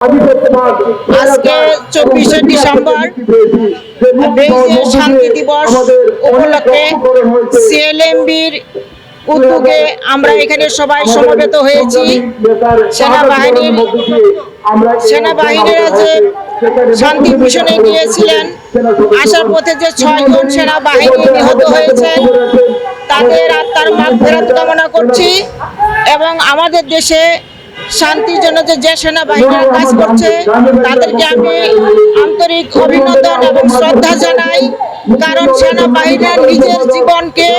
আজকে 24শে December Beijing শান্তি দিবস উপলক্ষে সিএলএমবির উদ্যোগে আমরা এখানে সবাই সমবেত হয়েছি। সেনাবাহিনীরা যে শান্তি মিশনে গিয়েছিলেন, আসার পথে যে 6 জন সেনাবাহিনী নিহত হয়েছেন, তাদের আত্মার মাগফিরাত কামনা করছি। এবং আমাদের দেশে শান্তির জন্য যে সেনাবাহিনীরা কাজ করছে, তাদেরকে আমি আন্তরিক অভিনন্দন এবং শ্রদ্ধা জানাই। কারণ সেনাবাহিনীরা নিজের জীবনকে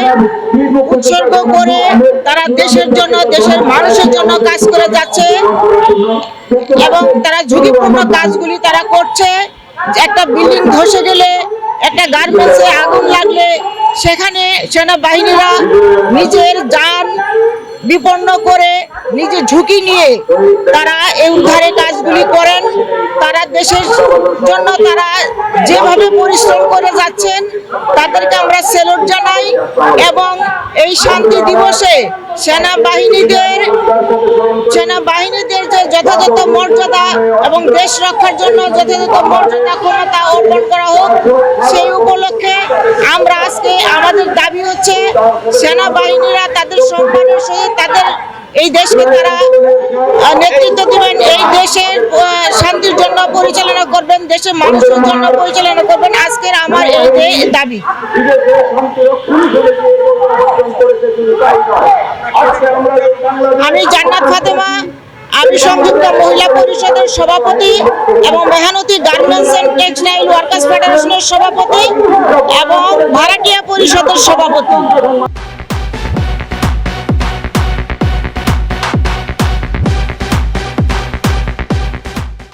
উৎসর্গ করে তারা দেশের জন্য, দেশের মানুষের জন্য কাজ করে যাচ্ছে এবং তারা ঝুঁকিপূর্ণ কাজগুলি তারা করছে। একটা বিল্ডিং ধসে গেলে, একটা গার্মেন্টসে আগুন লাগলে সেখানে সেনাবাহিনীরা নিজের জান বিপন্ন করে, নিজের ঝুঁকি নিয়ে তারা এই উদ্ধারের কাজগুলি করেন। তারা দেশের জন্য তারা যেভাবে পরিশ্রম করে যাচ্ছেন, তাদেরকে আমরা স্যালুট জানাই। এবং এই শান্তি দিবসে সেনাবাহিনীদের যে যথাযথ মর্যাদা এবং দেশ রক্ষার জন্য যথাযথ মর্যাদা ক্ষমতা অর্পণ করা হোক, সেই উপলক্ষে আমরা আজকে আমাদের দাবি হচ্ছে সেনাবাহিনীরা তাদের সম্মানের সহিত তাদের এই দেশকে তারা নেতৃত্ব দিবেন, এই দেশের শান্তির জন্য পরিচালনা করবেন, দেশের মানুষের জন্য পরিচালনা করবেন। আজকের আমার এই দাবি। আমি জান্নাত ফাতেমা, আমি সংযুক্ত মহিলা পরিষদের সভাপতি এবং মেহনতি গার্মেন্টস এন্ড টেক্সটাইল ওয়ার্কার্স ফেডারেশনের সভাপতি এবং ভাড়াটিয়া পরিষদের সভাপতি।